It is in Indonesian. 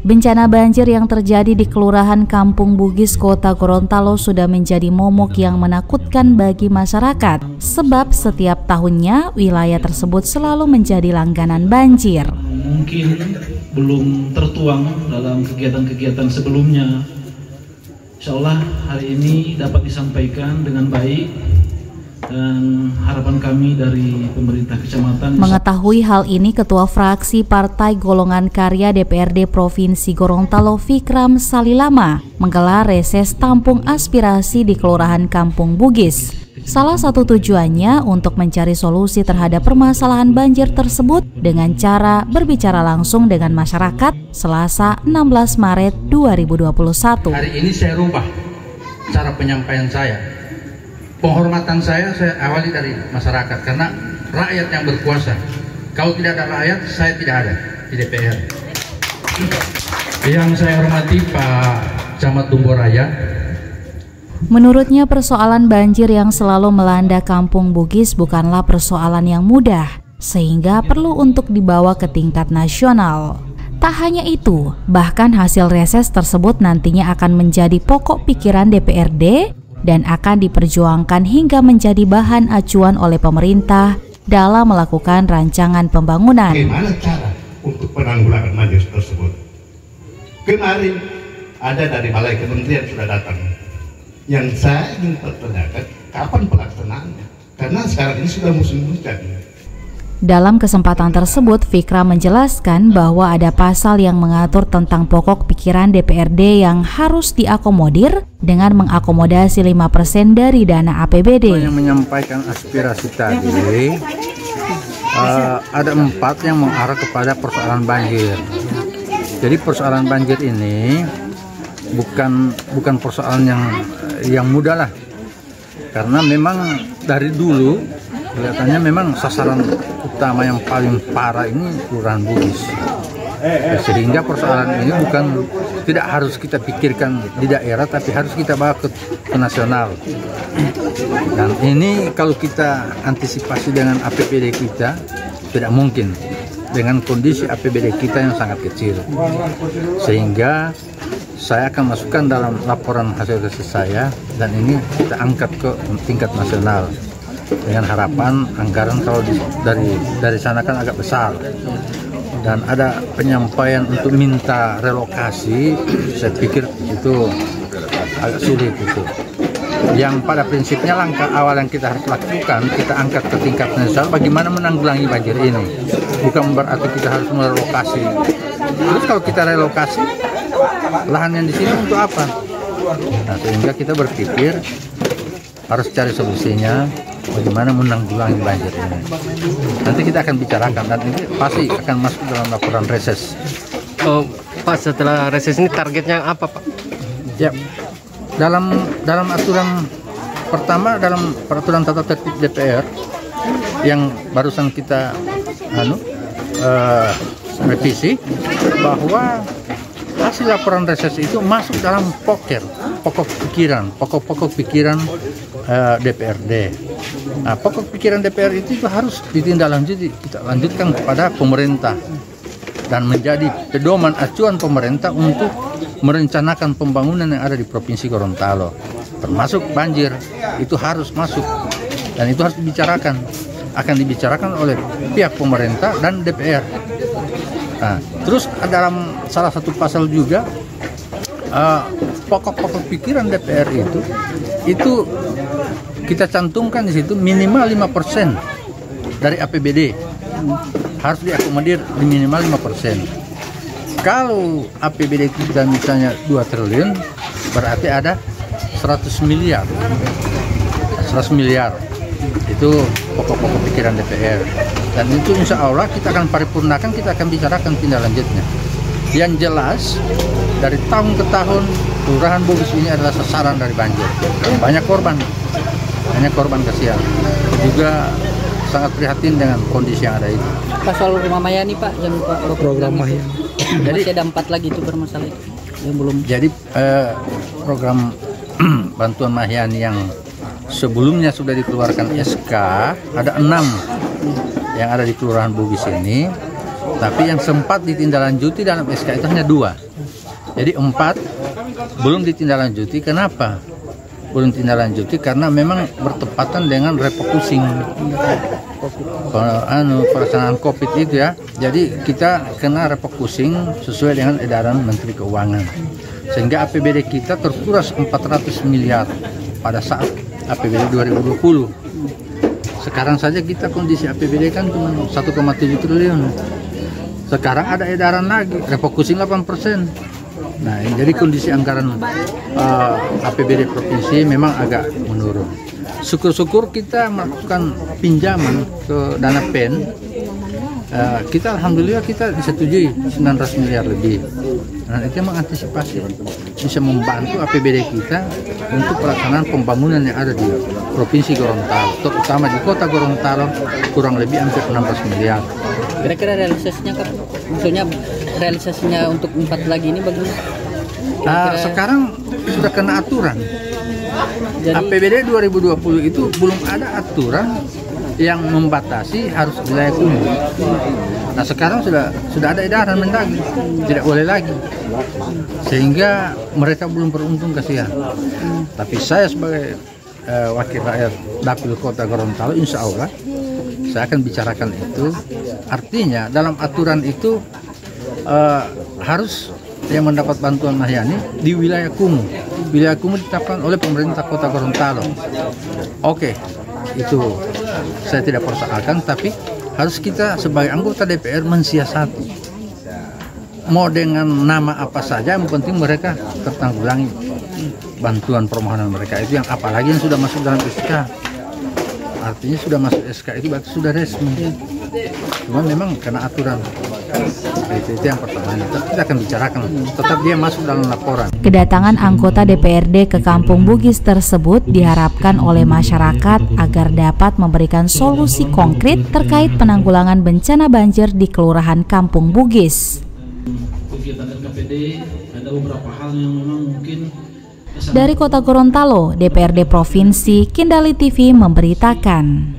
Bencana banjir yang terjadi di Kelurahan Kampung Bugis, Kota Gorontalo sudah menjadi momok yang menakutkan bagi masyarakat, sebab setiap tahunnya wilayah tersebut selalu menjadi langganan banjir. Mungkin belum tertuang dalam kegiatan-kegiatan sebelumnya. Insya Allah hari ini dapat disampaikan dengan baik, dan harapan kami dari pemerintah kecamatan. Mengetahui hal ini, Ketua Fraksi Partai Golongan Karya DPRD Provinsi Gorontalo Fikram Salilama menggelar reses tampung aspirasi di Kelurahan Kampung Bugis. Salah satu tujuannya untuk mencari solusi terhadap permasalahan banjir tersebut dengan cara berbicara langsung dengan masyarakat Selasa 16 Maret 2021. Hari ini saya rubah cara penyampaian saya. Penghormatan saya awali dari masyarakat, karena rakyat yang berkuasa. Kalau tidak ada rakyat, saya tidak ada di DPR. Yang saya hormati Pak Camat Dumboraya. Menurutnya, persoalan banjir yang selalu melanda Kampung Bugis bukanlah persoalan yang mudah, sehingga perlu untuk dibawa ke tingkat nasional. Tak hanya itu, bahkan hasil reses tersebut nantinya akan menjadi pokok pikiran DPRD dan akan diperjuangkan hingga menjadi bahan acuan oleh pemerintah dalam melakukan rancangan pembangunan. Bagaimana cara untuk penanggulangan banjir tersebut? Kemarin ada dari Balai Kementerian sudah datang. Yang saya ingin pertanyakan, kapan pelaksanaannya? Karena sekarang ini sudah musim hujan. Dalam kesempatan tersebut, Fikram menjelaskan bahwa ada pasal yang mengatur tentang pokok pikiran DPRD yang harus diakomodir dengan mengakomodasi 5% dari dana APBD. Yang menyampaikan aspirasi tadi, ada 4 yang mengarah kepada persoalan banjir. Jadi persoalan banjir ini bukan persoalan yang mudah lah, karena memang dari dulu kelihatannya memang sasaran utama yang paling parah ini Kelurahan Bugis. Sehingga persoalan ini tidak harus kita pikirkan di daerah, tapi harus kita bawa ke nasional. Dan ini kalau kita antisipasi dengan APBD kita, tidak mungkin dengan kondisi APBD kita yang sangat kecil. Sehingga saya akan masukkan dalam laporan hasil reses saya, dan ini kita angkat ke tingkat nasional dengan harapan anggaran kalau dari sana kan agak besar, dan ada penyampaian untuk minta relokasi. Saya pikir itu agak sulit itu. Yang pada prinsipnya langkah awal yang kita harus lakukan, kita angkat ke tingkat nasional bagaimana menanggulangi banjir ini. Bukan berarti kita harus merelokasi. Terus kalau kita relokasi, lahan yang di sini untuk apa? Nah, sehingga kita berpikir harus cari solusinya bagaimana menanggulangi banjir ini. Nanti kita akan bicarakan, dan ini pasti akan masuk dalam laporan reses. Oh, Pak, setelah reses ini targetnya apa, Pak? Ya, dalam aturan pertama, dalam peraturan tata tertib DPR yang barusan kita revisi, bahwa hasil laporan reses itu masuk dalam pokok pikiran DPRD. Nah, pokok pikiran DPR itu harus ditindaklanjuti, kita lanjutkan kepada pemerintah dan menjadi pedoman acuan pemerintah untuk merencanakan pembangunan yang ada di Provinsi Gorontalo, termasuk banjir. Itu harus masuk, dan itu harus akan dibicarakan oleh pihak pemerintah dan DPR. Nah, terus dalam salah satu pasal juga pokok-pokok pikiran DPR itu kita cantumkan di situ minimal 5% dari APBD harus diakomodir di minimal 5%. Kalau APBD kita misalnya 2 triliun, berarti ada 100 miliar. 100 miliar itu pokok-pokok pikiran DPR. Dan itu insya Allah kita akan paripurnakan, kita akan bicarakan tindak lanjutnya. Yang jelas, dari tahun ke tahun, Kelurahan Bugis ini adalah sasaran dari banjir. Banyak korban kasihan. Juga sangat prihatin dengan kondisi yang ada itu. Pak, soal rumah Mayani, Pak, yang program Mayani. Jadi masih ada 4 lagi itu bermasalah itu yang belum. Jadi program bantuan Mayani yang sebelumnya sudah dikeluarkan SK ada 6 yang ada di Kelurahan Bugis ini. Tapi yang sempat ditindaklanjuti dalam SK itu hanya 2. Jadi 4 belum ditindaklanjuti. Kenapa? Belum ditindaklanjuti karena memang bertepatan dengan refocusing pelaksanaan COVID itu ya. Jadi kita kena refocusing sesuai dengan edaran Menteri Keuangan. Sehingga APBD kita terkuras 400 miliar pada saat APBD 2020. Sekarang saja kita kondisi APBD kan cuma 1,7 triliun. Sekarang ada edaran lagi, refocusing 8%. Nah, jadi kondisi anggaran APBD provinsi memang agak menurun. Syukur-syukur kita melakukan pinjaman ke dana PEN. Kita alhamdulillah kita disetujui 900 miliar lebih. Nah, itu mengantisipasi, bisa membantu APBD kita untuk pelaksanaan pembangunan yang ada di Provinsi Gorontalo, terutama di Kota Gorontalo kurang lebih hampir 16 miliar. Kira-kira realisasinya kapan? Maksudnya realisasinya untuk 4 lagi ini bagaimana? Sekarang sudah kena aturan. Jadi, APBD 2020 itu belum ada aturan yang membatasi harus wilayah kumuh. Nah, sekarang sudah ada edaran Mendagri, tidak boleh lagi. Sehingga mereka belum beruntung, kasihan. Tapi saya sebagai wakil rakyat Dapil Kota Gorontalo, insya Allah saya akan bicarakan itu. Artinya dalam aturan itu harus yang mendapat bantuan Mahyani di wilayah kumuh. Wilayah kumuh ditetapkan oleh pemerintah Kota Gorontalo. Oke, itu saya tidak persoalkan, tapi harus kita sebagai anggota DPR mensiasati. Mau dengan nama apa saja, yang penting mereka tertanggulangi bantuan permohonan mereka itu, yang apalagi yang sudah masuk dalam SK. Artinya sudah masuk SK itu berarti sudah resmi. Cuma memang kena aturan. Itu yang pertama. Kita akan bicarakan. Tetap dia masuk dalam laporan. Kedatangan anggota DPRD ke Kampung Bugis tersebut diharapkan oleh masyarakat agar dapat memberikan solusi konkret terkait penanggulangan bencana banjir di Kelurahan Kampung Bugis. Kegiatan RKPD ada beberapa hal yang memang mungkin. Dari Kota Gorontalo, DPRD Provinsi, Kendali TV memberitakan.